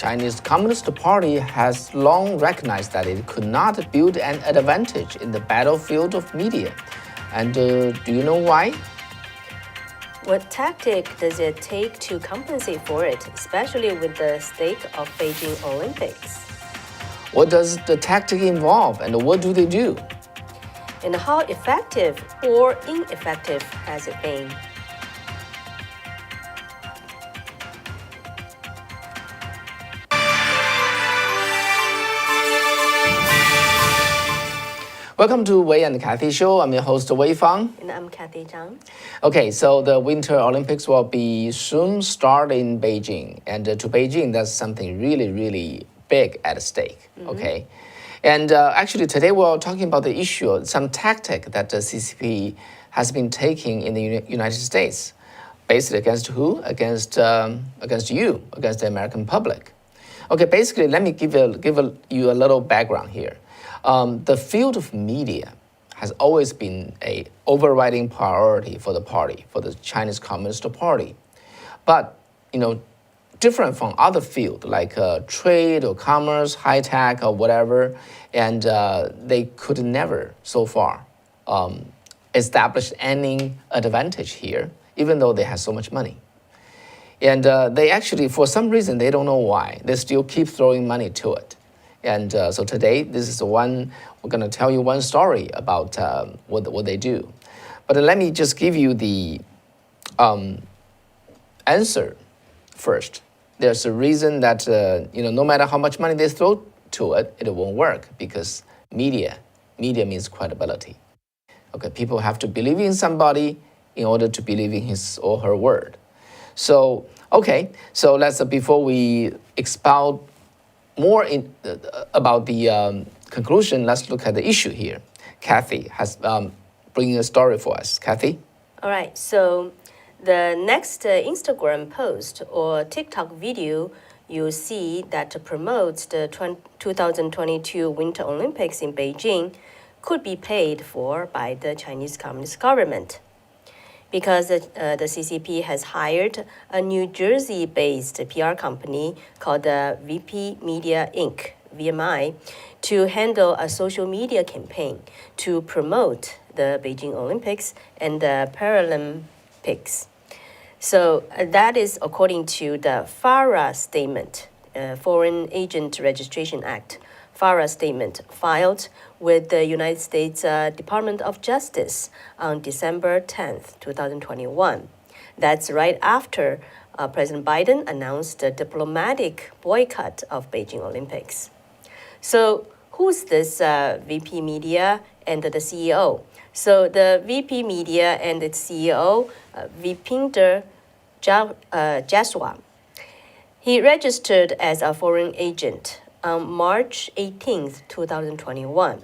Chinese Communist Party has long recognized that it could not build an advantage in the battlefield of media. And do you know why? What tactic does it take to compensate for it, especially with the stake of Beijing Olympics? What does the tactic involve and what do they do? And how effective or ineffective has it been? Welcome to Wei and Cathy show. I'm your host Wei Fang. And I'm Cathy Zhang. Okay, so the Winter Olympics will be soon start in Beijing. And to Beijing, there's something really, really big at stake. Okay. And actually today we're talking about the issue, some tactic that the CCP has been taking in the United States. Based against who? Against you, against the American public. Okay, basically, let me give you a little background here. The field of media has always been an overriding priority for the party, for the Chinese Communist Party. But, different from other fields like trade or commerce, high tech or whatever, and they could never so far establish any advantage here, even though they have so much money. And they actually, for some reason, they don't know why, they still keep throwing money to it. And so today, this is we're going to tell you one story about what they do. But let me just give you the answer first. There's a reason that, no matter how much money they throw to it, it won't work because media means credibility. Okay, people have to believe in somebody in order to believe in his or her word. So, okay, so before we expound more about the conclusion, let's look at the issue here. Cathy has bringing a story for us. Cathy? All right, so the next Instagram post or TikTok video you see that promotes the 2022 Winter Olympics in Beijing could be paid for by the Chinese Communist government. Because the CCP has hired a New Jersey-based PR company called VP Media Inc., VMI, to handle a social media campaign to promote the Beijing Olympics and the Paralympics. So that is according to the FARA statement, Foreign Agent Registration Act, FARA statement filed with the United States Department of Justice on December 10th, 2021. That's right after President Biden announced a diplomatic boycott of Beijing Olympics. So who's this VP Media and the CEO? So the VP Media and its CEO, Vipinder Jaswal, he registered as a foreign agent on March 18th, 2021.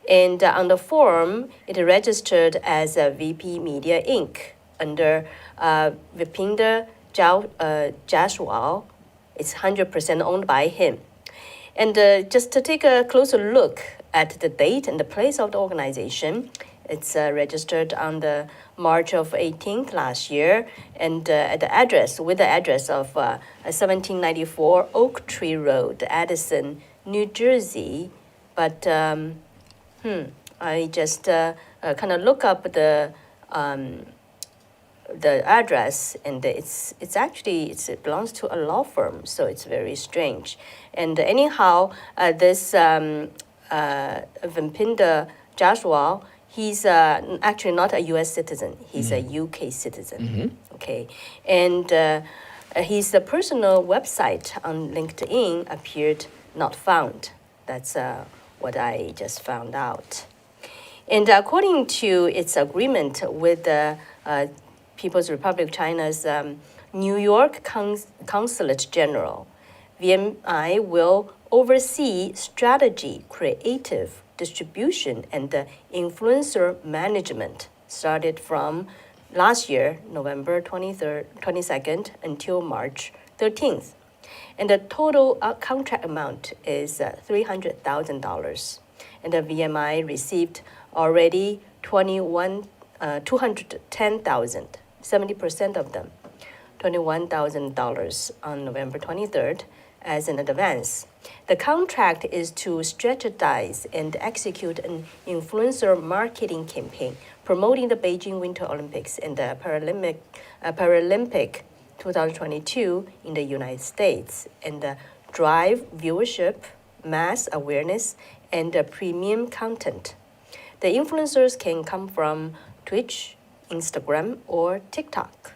And on the form, it registered as a VP Media Inc. under Vipinder Jaswal. It's 100% owned by him. And just to take a closer look at the date and the place of the organization, it's registered on the March of 18th last year, and at the address of 1794 Oak Tree Road, Addison, New Jersey. But I just kind of look up the address, and it belongs to a law firm, so it's very strange. And anyhow, this Vipinder Jaswal, he's actually not a U.S. citizen. He's a UK citizen. Okay, and his personal website on LinkedIn appeared not found. That's what I just found out. And according to its agreement with the People's Republic of China's New York Consulate General, VMI will oversee strategy, creative distribution, and influencer management started from last year, November 22nd until March 13th. And the total contract amount is $300,000. And the VMI received already 210,000, 70% of them, $21,000 on November 23rd, as an advance. The contract is to strategize and execute an influencer marketing campaign promoting the Beijing Winter Olympics and the Paralympic 2022 in the United States, and drive viewership, mass awareness, and premium content. The influencers can come from Twitch, Instagram, or TikTok.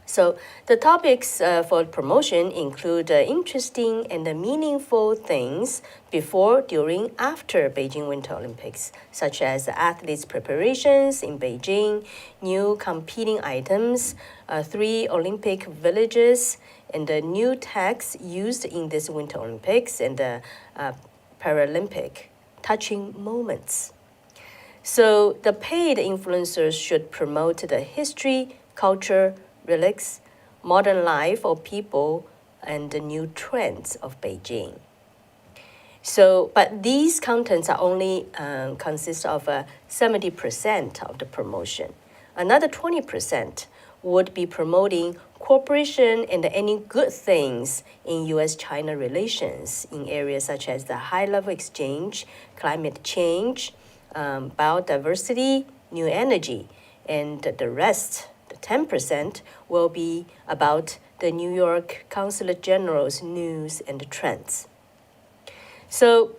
So the topics for promotion include interesting and meaningful things before, during, after Beijing Winter Olympics, such as athletes' preparations in Beijing, new competing items, 3 Olympic villages, and the new tags used in this Winter Olympics and the Paralympic touching moments. So the paid influencers should promote the history, culture, relics, modern life of people, and the new trends of Beijing. So, but these contents are only consist of 70% of the promotion. Another 20% would be promoting cooperation and any good things in U.S.-China relations in areas such as the high-level exchange, climate change, biodiversity, new energy, and the rest, the 10%, will be about the New York Consulate General's news and trends. So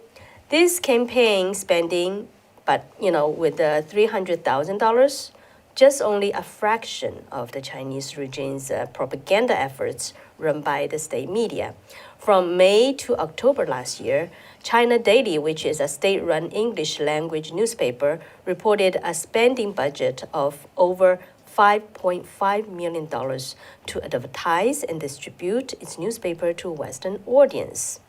this campaign spending, but with the $300,000, just only a fraction of the Chinese regime's propaganda efforts run by the state media. From May to October last year, China Daily, which is a state-run English language newspaper, reported a spending budget of over $5.5 million to advertise and distribute its newspaper to a Western audience.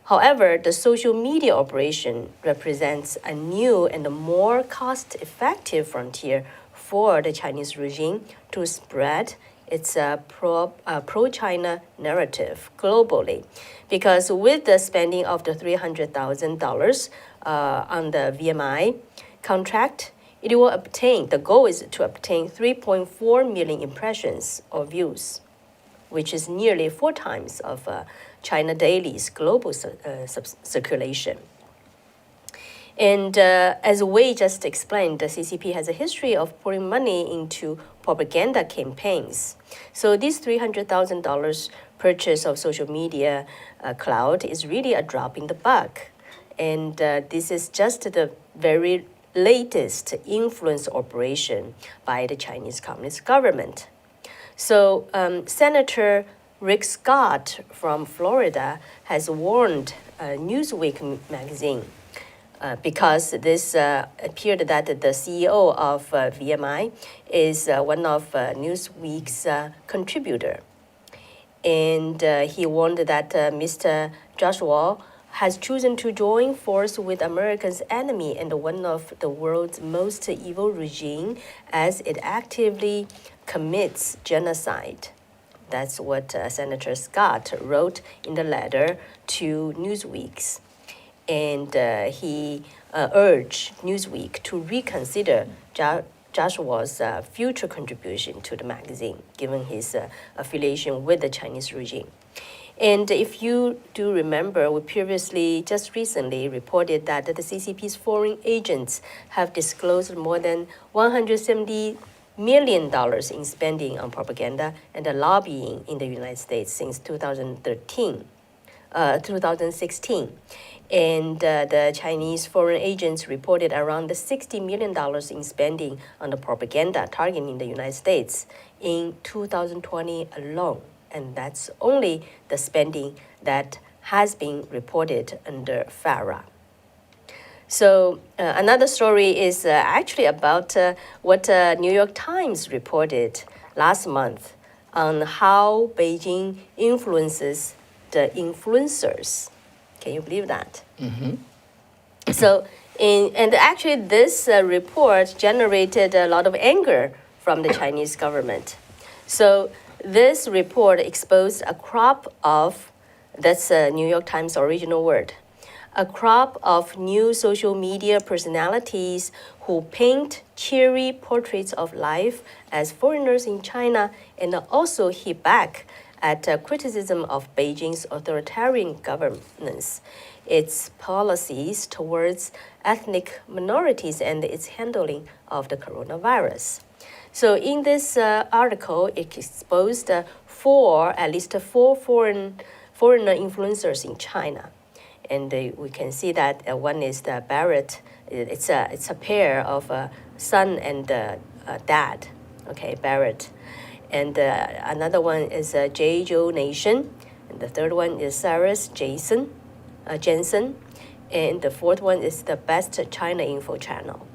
However, the social media operation represents a new and a more cost-effective frontier for the Chinese regime to spread its pro-China narrative globally. Because with the spending of the $300,000 on the VMI contract, it will obtain, the goal is to obtain 3.4 million impressions or views, which is nearly 4 times of China Daily's global circulation. And as Wei just explained, the CCP has a history of pouring money into propaganda campaigns. So this $300,000 purchase of social media cloud is really a drop in the bucket. And this is just the very latest influence operation by the Chinese Communist government. So Senator Rick Scott from Florida has warned Newsweek magazine because this appeared that the CEO of VMI is one of Newsweek's contributor. And he warned that Mr. Joshua has chosen to join force with America's enemy and one of the world's most evil regime as it actively commits genocide. That's what Senator Scott wrote in the letter to Newsweek. And he urged Newsweek to reconsider Joshua's future contribution to the magazine, given his affiliation with the Chinese regime. And if you do remember, we previously, just recently, reported that the CCP's foreign agents have disclosed more than $170 million in spending on propaganda and lobbying in the United States since 2016. And the Chinese foreign agents reported around $60 million in spending on the propaganda targeting the United States in 2020 alone. And that's only the spending that has been reported under FARA. So another story is actually about what New York Times reported last month on how Beijing influences the influencers. Can you believe that? Mm-hmm. So, and actually this report generated a lot of anger from the Chinese government. So this report exposed a crop of, that's New York Times' original word, a crop of new social media personalities who paint cheery portraits of life as foreigners in China and also hit back at criticism of Beijing's authoritarian governance, its policies towards ethnic minorities, and its handling of the coronavirus. So in this article, it exposed at least four foreigner influencers in China. And we can see that one is the Barrett. It's a pair of son and dad, okay, Barrett. And another one is Jeju Nation. And the third one is Cyrus Jensen. And the fourth one is the Best China Info channel.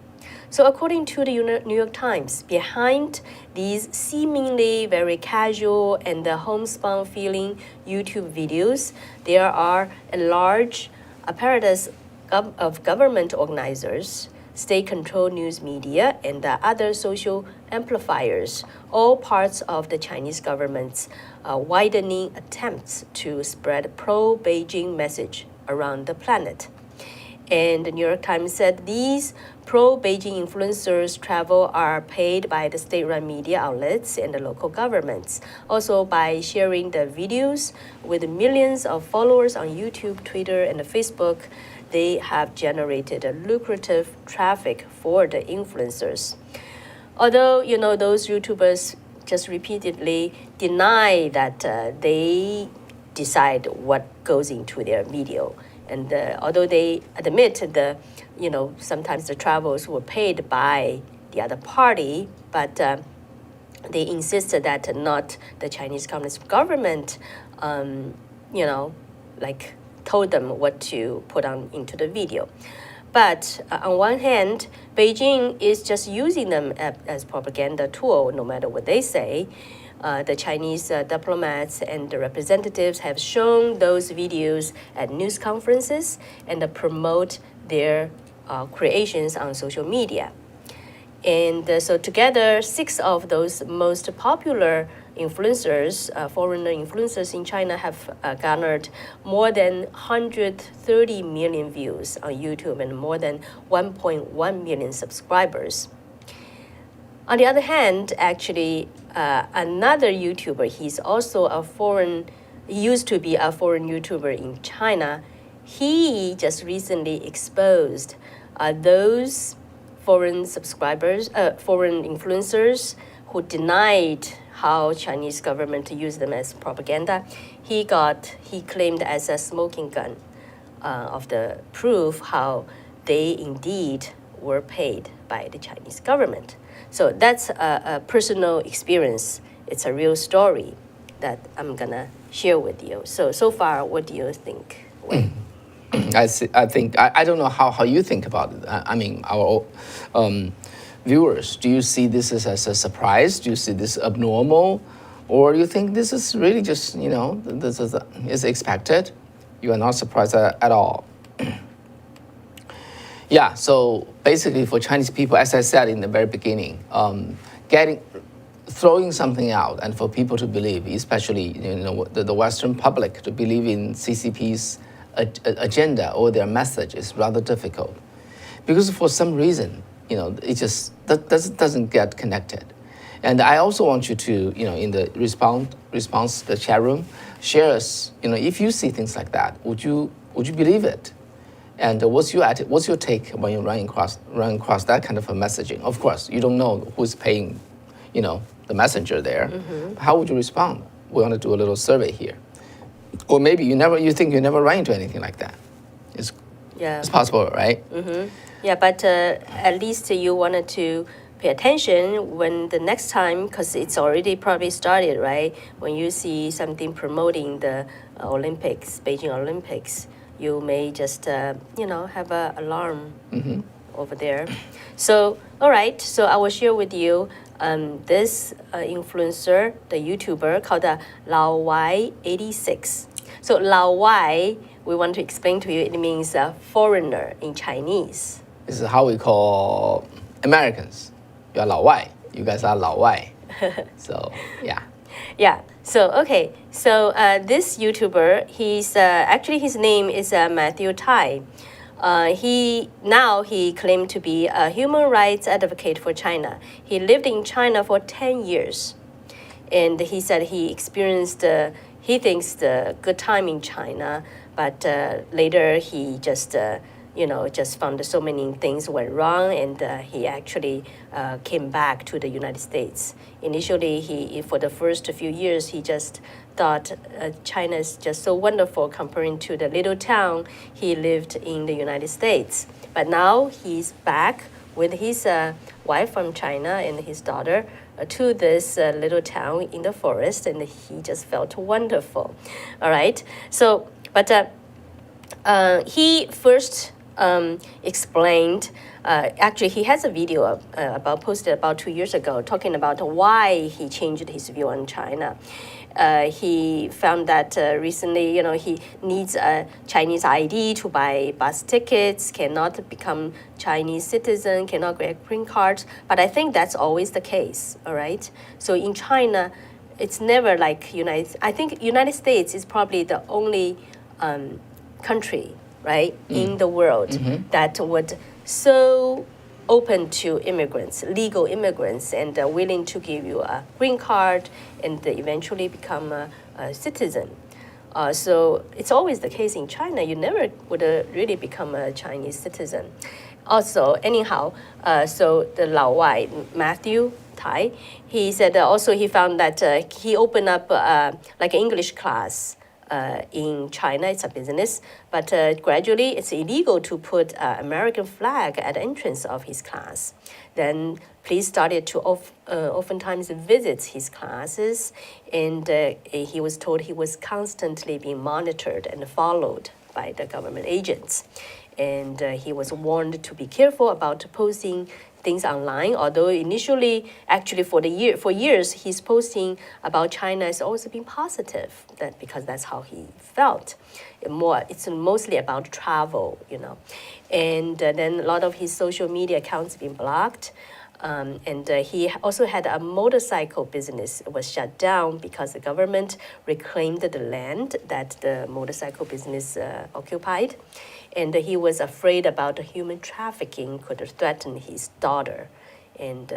So according to the New York Times, behind these seemingly very casual and homespun feeling YouTube videos, there are a large apparatus of government organizers, state-controlled news media, and other social amplifiers, all parts of the Chinese government's widening attempts to spread pro-Beijing message around the planet. And the New York Times said these pro-Beijing influencers travel are paid by the state-run media outlets and the local governments. Also by sharing the videos with millions of followers on YouTube, Twitter, and Facebook, they have generated a lucrative traffic for the influencers. Although, those YouTubers just repeatedly deny that they decide what goes into their video. And although they admit sometimes the travels were paid by the other party, but they insisted that not the Chinese Communist government, told them what to put on into the video. But on one hand, Beijing is just using them as propaganda tool, no matter what they say. The Chinese diplomats and the representatives have shown those videos at news conferences and promote their creations on social media. And so together, 6 of those most popular influencers, foreigner influencers in China, have garnered more than 130 million views on YouTube and more than 1.1 million subscribers. On the other hand, actually, another YouTuber, he used to be a foreign YouTuber in China. He just recently exposed those foreign influencers who denied how Chinese government used them as propaganda. He claimed as a smoking gun of the proof how they indeed were paid by the Chinese government. So that's a personal experience. It's a real story that I'm gonna share with you. So far, what do you think, Wei? I think I don't know how you think about it. I mean, our viewers, do you see this as a surprise? Do you see this abnormal, or you think this is really just this is expected? You are not surprised at all. Yeah. So basically, for Chinese people, as I said in the very beginning, throwing something out and for people to believe, especially the Western public, to believe in CCP's agenda or their message is rather difficult, because for some reason, it just doesn't get connected. And I also want you to, in the response the chat room, share us, if you see things like that, would you believe it? And what's your take when you're running across that kind of a messaging? Of course, you don't know who's paying, the messenger there. Mm-hmm. How would you respond? We want to do a little survey here. Or maybe you think you never run into anything like that. It's possible, right? Mm-hmm. Yeah, but at least you wanted to pay attention when the next time, because it's already probably started, right? When you see something promoting the Olympics, Beijing Olympics, you may just, have an alarm over there. So, all right, so I will share with you this influencer, the YouTuber called Lao Wei 86. So Lao Wei, we want to explain to you, it means foreigner in Chinese. This is how we call Americans. You are Lao Wei. You guys are Lao Wei. So, yeah. Yeah. So, okay. So, this YouTuber, his name is Matthew Tai. He claimed to be a human rights advocate for China. He lived in China for 10 years. and he said he experienced, he thinks the good time in China, but later he just, just found so many things went wrong, and he actually came back to the United States. Initially, for the first few years, he just thought China is just so wonderful comparing to the little town he lived in the United States. But now he's back with his wife from China and his daughter to this little town in the forest, and he just felt wonderful. All right. So, but he first explained. Actually, he has a video posted about 2 years ago talking about why he changed his view on China. He found that recently, he needs a Chinese ID to buy bus tickets, cannot become Chinese citizen, cannot get green cards. But I think that's always the case, all right? So in China, it's never like I think United States is probably the only country, right, in the world that would so open to immigrants, legal immigrants, and willing to give you a green card and eventually become a citizen. So it's always the case in China. You never would really become a Chinese citizen. Also, anyhow, so the Lao Wai, Matthew Tai, he said also he found that he opened up like an English class in China. It's a business, but gradually it's illegal to put American flag at the entrance of his class. Then police started to oftentimes visit his classes, and he was told he was constantly being monitored and followed by the government agents. And he was warned to be careful about posting things online, although initially, actually for years, his posting about China has always been positive, because that's how he felt. It's mostly about travel, And then a lot of his social media accounts been blocked. And he also had a motorcycle business. It was shut down because the government reclaimed the land that the motorcycle business occupied. And he was afraid about human trafficking could threaten his daughter, and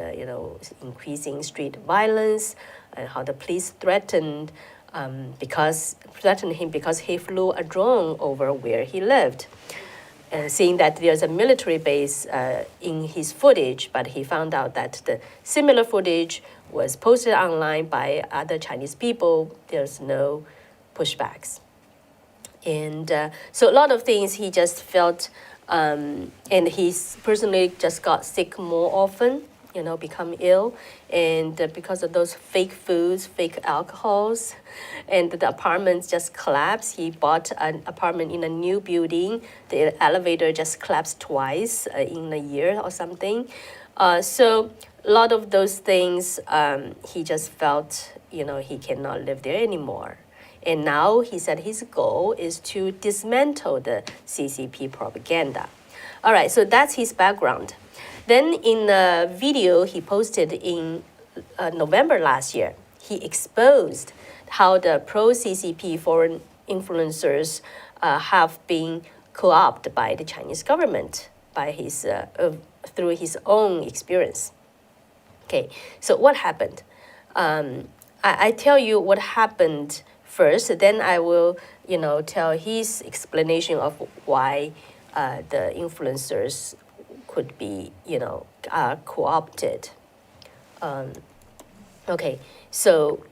increasing street violence, and how the police threatened him because he flew a drone over where he lived. Seeing that there's a military base in his footage, but he found out that the similar footage was posted online by other Chinese people. There's no pushbacks. And so a lot of things he just felt, and he personally just got sick more often, become ill. And because of those fake foods, fake alcohols, and the apartments just collapsed. He bought an apartment in a new building. The elevator just collapsed twice in a year or something. So a lot of those things, he just felt, he cannot live there anymore. And now he said his goal is to dismantle the CCP propaganda. All right, so that's his background. Then in a video he posted in November last year, he exposed how the pro-CCP foreign influencers have been co-opted by the Chinese government through his own experience. Okay, so what happened? I tell you what happened first, then I will, tell his explanation of why the influencers could be, co-opted. Okay, so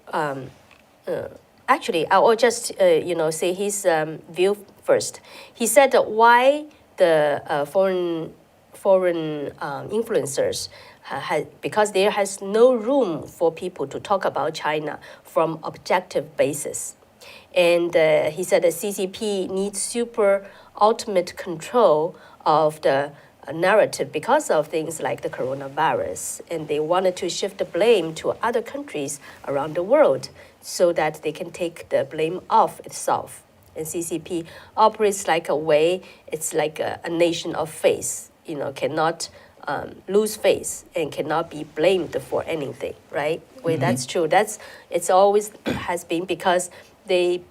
actually, I will just, say his view first. He said that why the foreign influencers because there has no room for people to talk about China from objective basis. And he said the CCP needs super ultimate control of the narrative because of things like the coronavirus. And they wanted to shift the blame to other countries around the world so that they can take the blame off itself. And CCP operates like a way, it's like a nation of faith, cannot lose face and cannot be blamed for anything, right? Well, that's true. It's always has been because they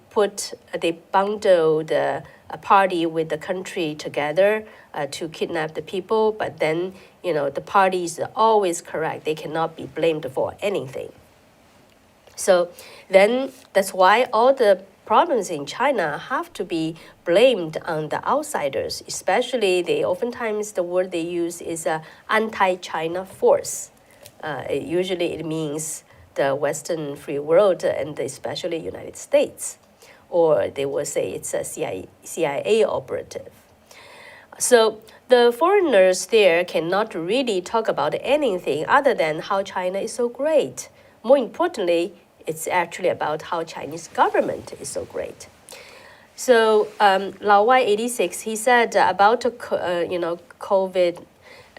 bundle the party with the country together to kidnap the people, but then, the parties are always correct. They cannot be blamed for anything. So then that's why all the problems in China have to be blamed on the outsiders, especially oftentimes the word they use is anti-China force. Usually it means the Western free world and especially United States, or they will say it's a CIA operative. So the foreigners there cannot really talk about anything other than how China is so great. More importantly, it's actually about how Chinese government is so great. So Lao Wai 86, he said about COVID,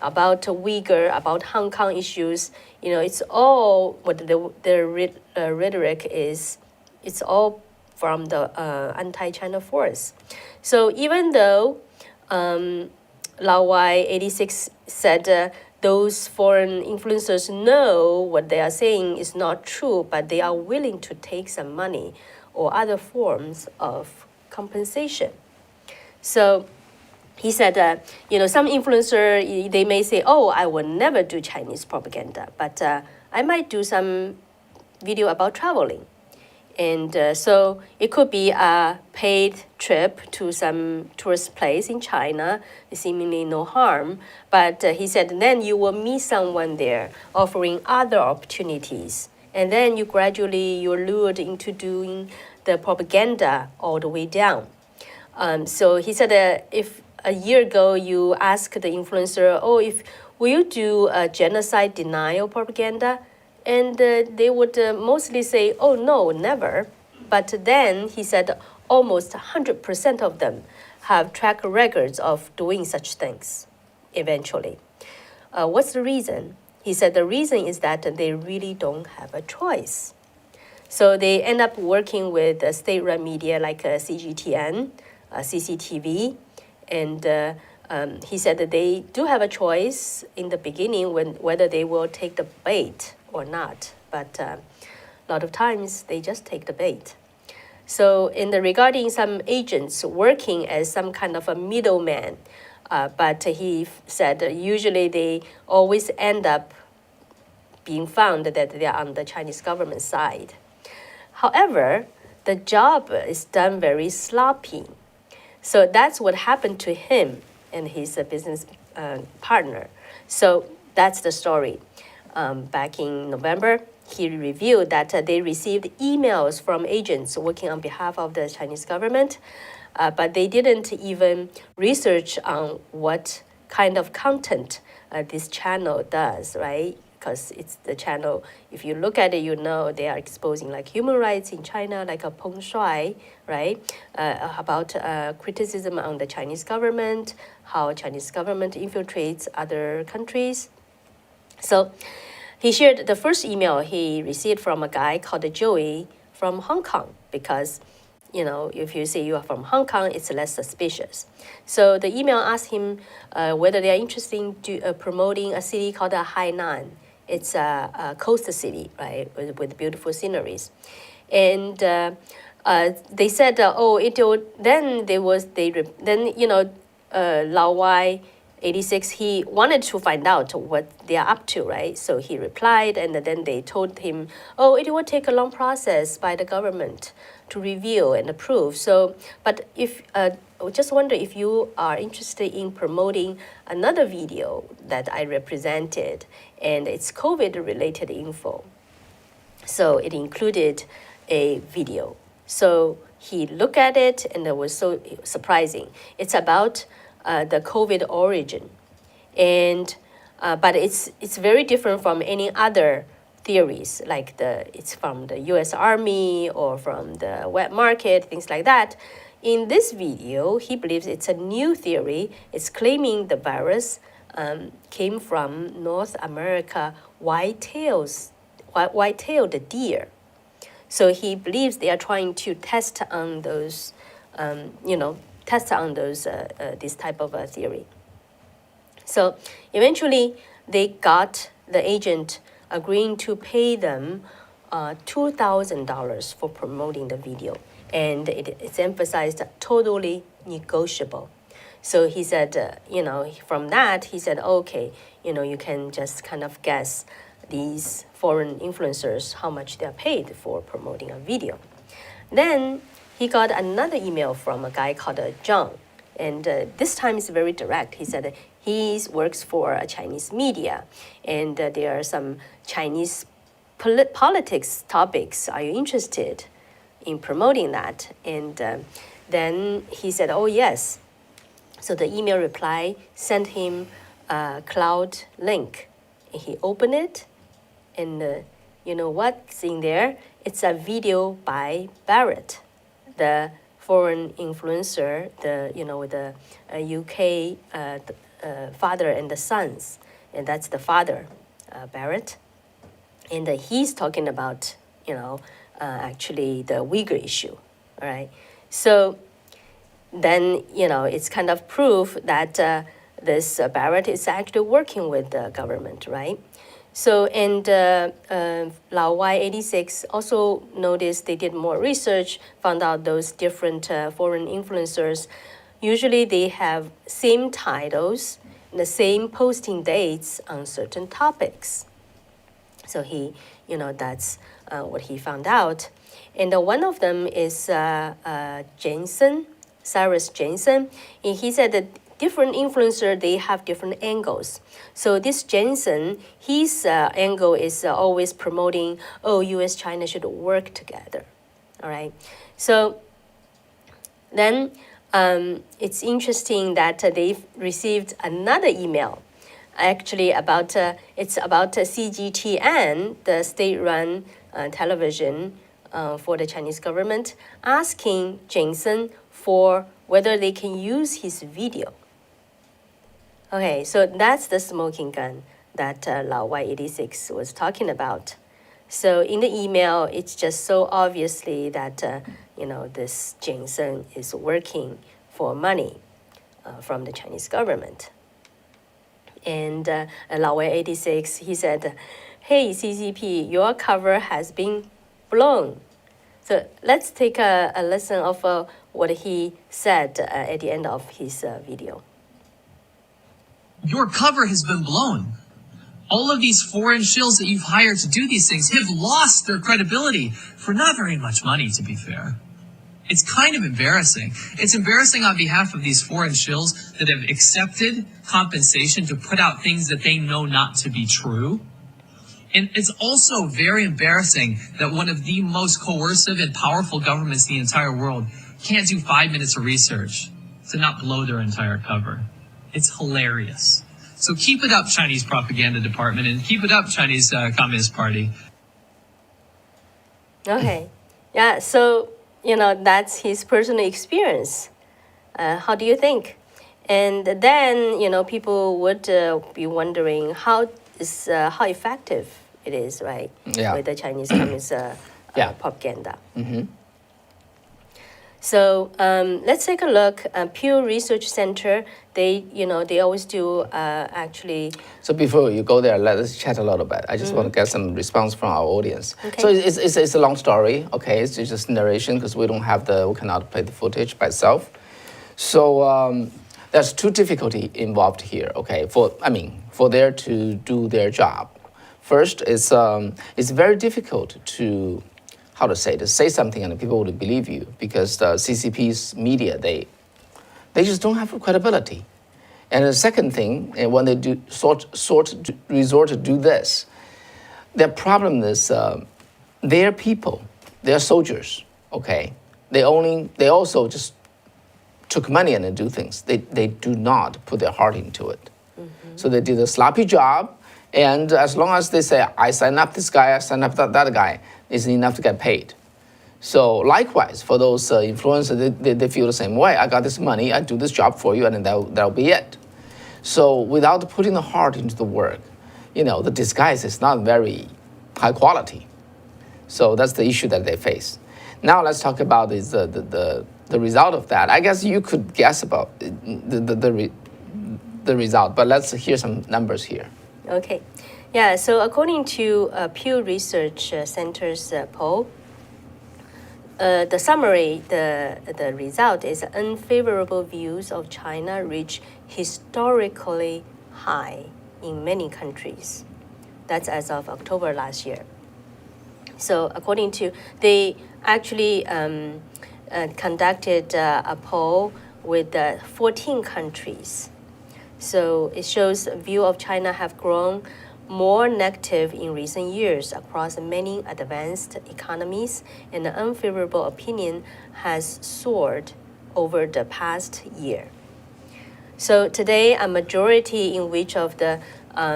about Uyghur, about Hong Kong issues. It's all what the rhetoric is. It's all from the anti-China force. So even though Lao Wai 86 said those foreign influencers know what they are saying is not true, but they are willing to take some money or other forms of compensation. So he said, some influencer, they may say, oh, I will never do Chinese propaganda, but I might do some video about traveling. And so it could be a paid trip to some tourist place in China, seemingly no harm. But he said, then you will meet someone there offering other opportunities. And then you're lured into doing the propaganda all the way down. So he said, if a year ago you asked the influencer, will you do a genocide denial propaganda? And they would mostly say, oh, no, never. But then he said almost 100% of them have track records of doing such things eventually. What's the reason? He said the reason is that they really don't have a choice. So they end up working with state-run media like CGTN, CCTV, and he said that they do have a choice in the beginning whether they will take the bait or not. But a lot of times they just take the bait. So regarding some agents working as some kind of a middleman, but he said usually they always end up being found that they are on the Chinese government side. However, the job is done very sloppy. So that's what happened to him and his business partner. So that's the story. Back in November, he revealed that they received emails from agents working on behalf of the Chinese government, but they didn't even research on what kind of content this channel does, right? Because it's the channel, if you look at it, they are exposing like human rights in China, like a Peng Shuai, right? About criticism on the Chinese government, how Chinese government infiltrates other countries. So he shared the first email he received from a guy called Joey from Hong Kong, because if you say you are from Hong Kong, it's less suspicious. So the email asked him whether they are interested in promoting a city called Hainan. It's a coastal city, right, with beautiful sceneries. And they said, Lao Wai 86, he wanted to find out what they are up to, right? So he replied, and then they told him, it will take a long process by the government to review and approve. So, but if I just wonder if you are interested in promoting another video that I represented, and it's COVID-related info. So it included a video. So he looked at it, and it was so surprising. It's about the COVID origin, and but it's very different from any other theories, like it's from the U.S. Army or from the wet market, things like that. In this video, he believes it's a new theory. It's claiming the virus came from North America white-tailed deer. So he believes they are trying to test on those, this type of theory. So eventually, they got the agent agreeing to pay them $2,000 for promoting the video. And it's emphasized totally negotiable. So he said, from that, he said, okay, you can just kind of guess these foreign influencers how much they're paid for promoting a video. Then he got another email from a guy called John, and this time it's very direct. He said he works for a Chinese media, and there are some Chinese politics topics. Are you interested in promoting that? And then he said, oh, yes. So the email reply sent him a cloud link. And he opened it, and you know what's in there? It's a video by Barrett, the foreign influencer, the UK father and the sons, and that's the father, Barrett. And he's talking about, actually the Uyghur issue, all right? So then, it's kind of proof that this Barrett is actually working with the government, right? So, and Lao Y86 also noticed they did more research, found out those different foreign influencers, usually they have same titles, the same posting dates on certain topics. So he, that's what he found out. And one of them is Jensen, Cyrus Jensen. And he said that different influencers, they have different angles. So this Jensen, his angle is always promoting, US, China should work together, all right? So then it's interesting that they've received another email, actually about, it's about CGTN, the state-run television for the Chinese government, asking Jensen for whether they can use his video. Okay, so that's the smoking gun that Lao Y86 was talking about. So in the email, it's just so obviously that, this Jensen is working for money from the Chinese government. And Lao Y86, he said, hey, CCP, your cover has been blown. So let's take a listen of what he said at the end of his video. Your cover has been blown. All of these foreign shills that you've hired to do these things have lost their credibility for not very much money, to be fair. It's kind of embarrassing. It's embarrassing on behalf of these foreign shills that have accepted compensation to put out things that they know not to be true. And it's also very embarrassing that one of the most coercive and powerful governments in the entire world can't do 5 minutes of research to not blow their entire cover. It's hilarious. So keep it up, Chinese propaganda department, and keep it up, Chinese Communist Party. Okay. Yeah, so, that's his personal experience. How do you think? And then, people would be wondering how effective it is, right? Yeah. With the Chinese Communist propaganda. Mm-hmm. So let's take a look. Pew Research Center, they always do actually. So before you go there, let's chat a little bit. I just want to get some response from our audience. Okay. So it's a long story, okay? It's just narration because we cannot play the footage by itself. So there's two difficulty involved here, okay? For there to do their job. First, it's very difficult to say something and people would believe you because the CCP's media, they just don't have credibility. And the second thing, and when they resort to do this, their problem is their people, their soldiers, okay? They also just took money and do things. They do not put their heart into it. Mm-hmm. So they did a sloppy job, and as long as they say, I sign up this guy, I sign up that guy, it's enough to get paid. So likewise, for those influencers, they feel the same way. I got this money, I do this job for you, and then that'll be it. So without putting the heart into the work, the disguise is not very high quality. So that's the issue that they face. Now let's talk about the result of that. I guess you could guess about the result, but let's hear some numbers here. Okay. Yeah, so according to Pew Research Center's poll, the summary, the result is unfavorable views of China reach historically high in many countries. That's as of October last year. So according to, they actually conducted a poll with 14 countries. So it shows the view of China have grown more negative in recent years across many advanced economies, and the unfavorable opinion has soared over the past year. So today, a majority in which of the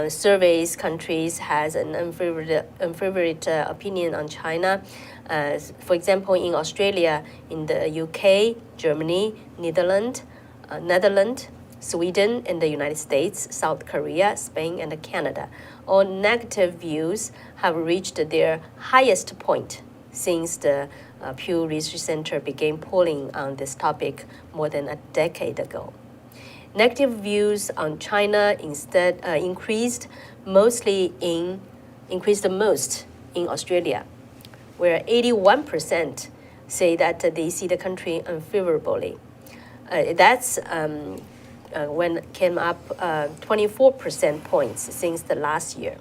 surveys countries has an unfavorable opinion on China. For example, in Australia, in the UK, Germany, Netherlands, Sweden, and the United States, South Korea, Spain, and Canada. All negative views have reached their highest point since the Pew Research Center began polling on this topic more than a decade ago. Negative views on China instead increased the most in Australia, where 81% say that they see the country unfavorably. That's when it came up 24% points since the last year.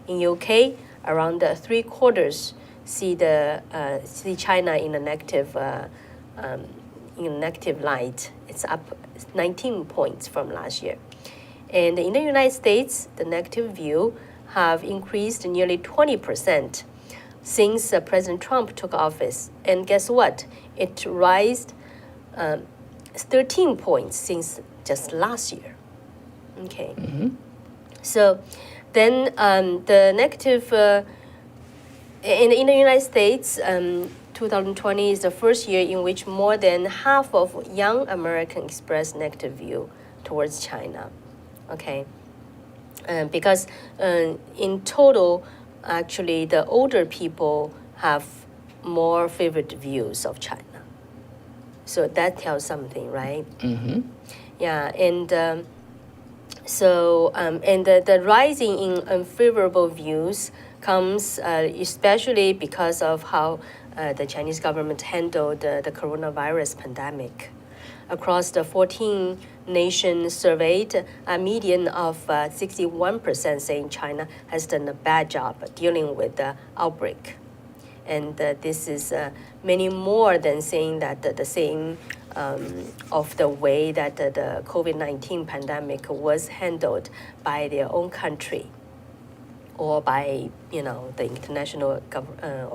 In UK, around 3/4 see China in a negative light. It's up 19 points from last year. And in the United States, the negative view have increased nearly 20% since President Trump took office. And guess what? It raised 13 points since just last year. Okay. So then the negative, in the United States, 2020 is the first year in which more than half of young Americans expressed negative view towards China. Okay. Because in total, actually, the older people have more favored views of China. So that tells something, right? Yeah, and and the rising in unfavorable views comes especially because of how the Chinese government handled the coronavirus pandemic. Across the 14 nations surveyed, a median of 61% saying China has done a bad job dealing with the outbreak. And this is many more than saying that the same of the way that the COVID-19 pandemic was handled by their own country or by the international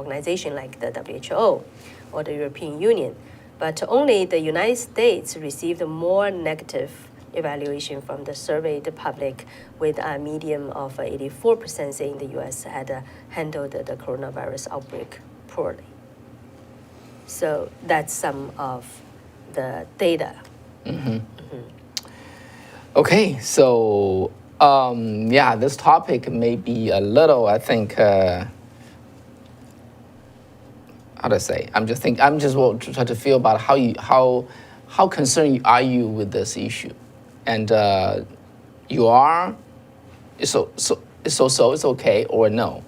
organization like the WHO or the European Union. But only the United States received more negative evaluation from the surveyed public, with a median of 84% saying the U.S. had handled the coronavirus outbreak poorly. So that's some of the data. Okay, so this topic may be a little, I think, how to say? I'm just want to try to feel about how concerned are you with this issue, and you are. It's okay or no?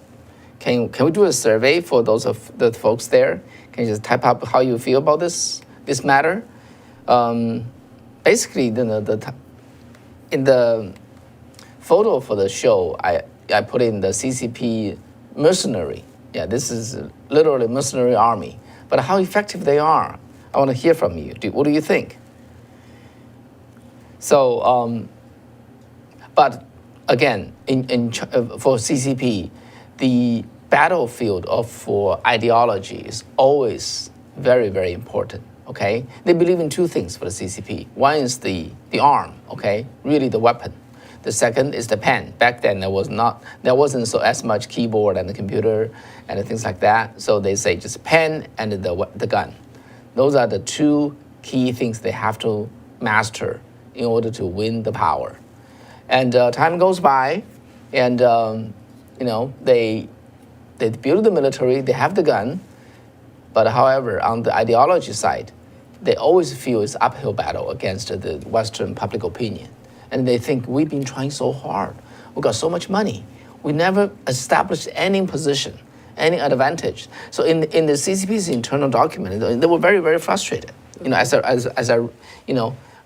Can we do a survey for those of the folks there? Can you just type up how you feel about this matter? Basically, in the photo for the show, I put in the CCP mercenary. Yeah, this is literally mercenary army. But how effective they are, I want to hear from you. What do you think? So, but again, for CCP, the battlefield for ideology is always very, very important. Okay, they believe in two things for the CCP. One is the arm. Okay, really the weapon. The second is the pen. Back then there wasn't so as much keyboard and the computer and things like that. So they say just pen and the gun. Those are the two key things they have to master in order to win the power. And time goes by, and they build the military. They have the gun, but however, on the ideology side, they always feel it's uphill battle against the Western public opinion. And they think, we've been trying so hard. We got so much money. We never established any position, any advantage. So in the CCP's internal document, they were very, very frustrated. As I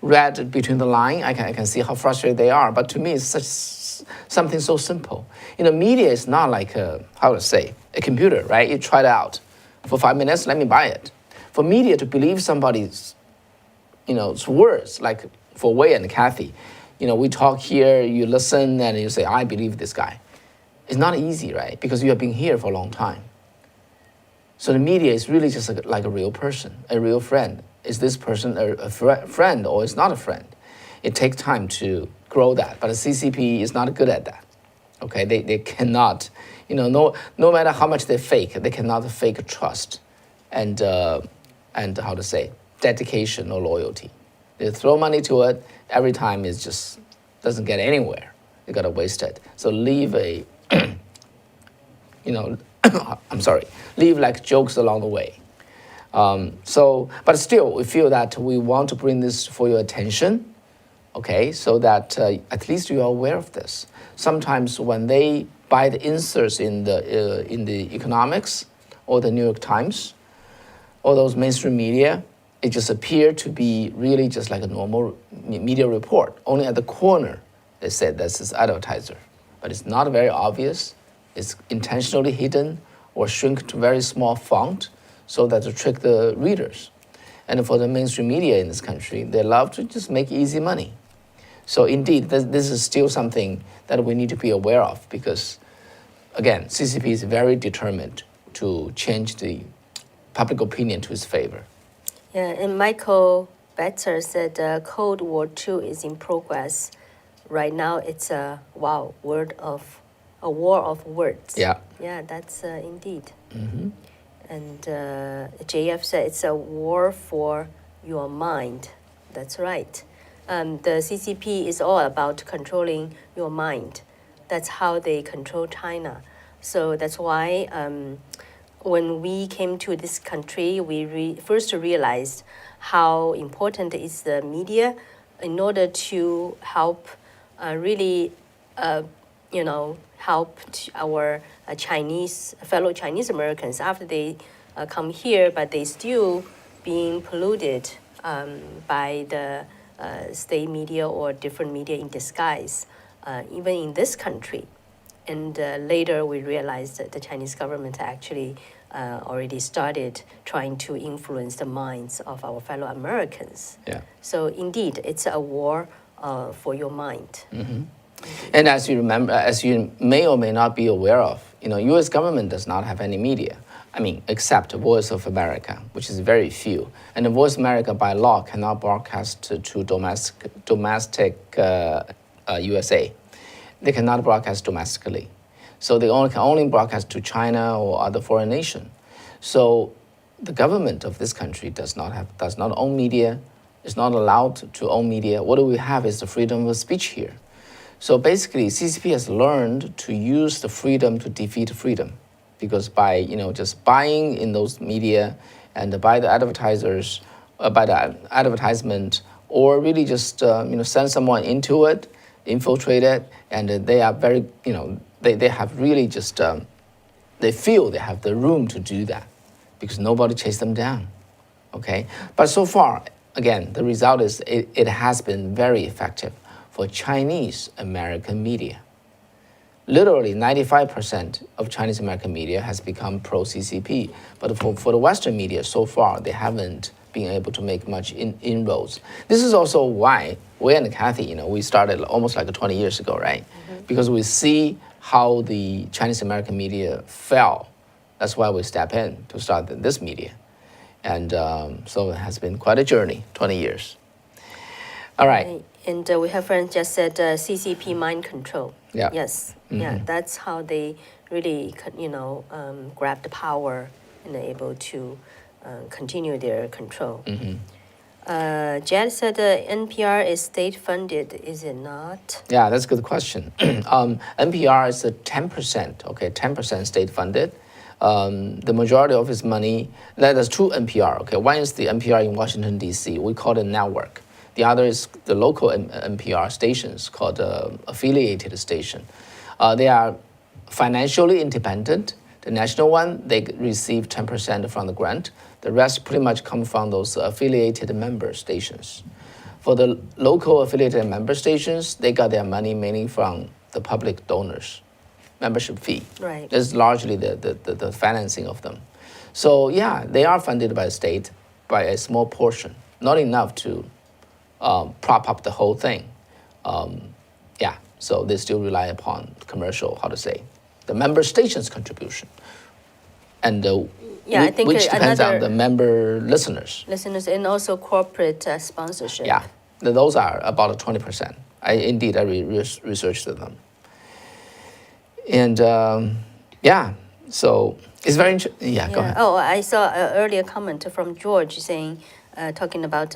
read between the line, I can see how frustrated they are. But to me, it's something so simple. Media is not like a computer, right? You try it out for 5 minutes, let me buy it. For media to believe somebody's, words, like for Wei and Cathy, we talk here, you listen, and you say, I believe this guy. It's not easy, right? Because you have been here for a long time. So the media is really just like a real person, a real friend. Is this person a friend or is not a friend? It takes time to grow that, but the CCP is not good at that. Okay, they cannot, no matter how much they fake, they cannot fake trust and dedication or loyalty. They throw money to it, every time it just doesn't get anywhere. You gotta waste it. So leave leave like jokes along the way. But still, we feel that we want to bring this for your attention, okay, so that at least you are aware of this. Sometimes when they buy the inserts in the economics or the New York Times or those mainstream media, it just appeared to be really just like a normal media report. Only at the corner, they said this is advertiser. But it's not very obvious. It's intentionally hidden or shrink to very small font so that to trick the readers. And for the mainstream media in this country, they love to just make easy money. So indeed, this is still something that we need to be aware of because, again, CCP is very determined to change the public opinion to its favor. Yeah, and Michael Betzer said Cold War II is in progress. Right now, it's a war of words. Yeah. Yeah, that's indeed. Mm-hmm. And JF said it's a war for your mind. That's right. The CCP is all about controlling your mind. That's how they control China. So that's why when we came to this country, we first realized how important is the media in order to help help our fellow Chinese Americans after they come here, but they still being polluted by the state media or different media in disguise, even in this country. And later we realized that the Chinese government actually already started trying to influence the minds of our fellow Americans. Yeah. So indeed, it's a war for your mind. Mm-hmm. And as you remember, as you may or may not be aware of, U.S. government does not have any media. I mean, except Voice of America, which is very few. And the Voice of America, by law, cannot broadcast to domestic USA. They cannot broadcast domestically. So they can only broadcast to China or other foreign nation. So the government of this country does not own media, is not allowed to own media. What do we have is the freedom of speech here. So basically, CCP has learned to use the freedom to defeat freedom, because by just buying in those media and by the advertisers, by the advertisement, or really just send someone into it, infiltrate it, and they are very they have really just they feel they have the room to do that because nobody chased them down. Okay, but so far, again, the result is it has been very effective for Chinese American media. Literally 95% of Chinese American media has become pro-CCP, but for the Western media, so far, they haven't been able to make much inroads. This is also why Wei and Cathy, we started almost like 20 years ago, right? Mm-hmm. Because we see how the Chinese American media fell. That's why we step in to start this media. And so it has been quite a journey, 20 years. All right. And we have friends just said CCP mind control. Yeah. Yes. Mm-hmm. Yeah, that's how they really, grab the power and are able to continue their control. Mm-hmm. Jed said NPR is state-funded, is it not? Yeah, that's a good question. NPR is 10%, 10% state-funded. The majority of its money, there's two NPR, okay? One is the NPR in Washington, D.C. We call it network. The other is the local NPR stations called affiliated station. They are financially independent. The national one, they receive 10% from the grant. The rest pretty much come from those affiliated member stations. For the local affiliated member stations, they got their money mainly from the public donors, membership fee. Right. It's largely the financing of them. So yeah, they are funded by the state by a small portion, not enough to prop up the whole thing. Yeah, so they still rely upon commercial, the member stations contribution. And Yeah, I think which depends on another- the member listeners. Listeners, and also corporate sponsorship. Yeah, those are about 20%. I researched them. And yeah, so it's very interesting. Yeah, go ahead. Oh, I saw an earlier comment from George saying, talking about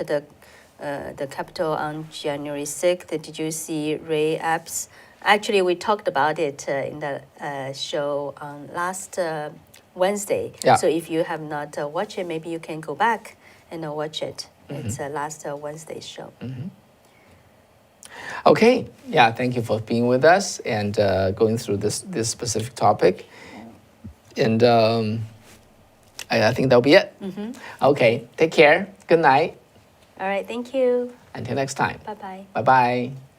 the Capitol on January 6th. Did you see Ray Epps? Actually, we talked about it in the show on last Wednesday. Yeah. So if you have not watched it, maybe you can go back and watch it. It's last Wednesday's show. Okay, yeah, thank you for being with us and going through this specific topic. And I think that'll be it. Okay, take care. Good night. All right, thank you. Until next time. Bye-bye. Bye-bye.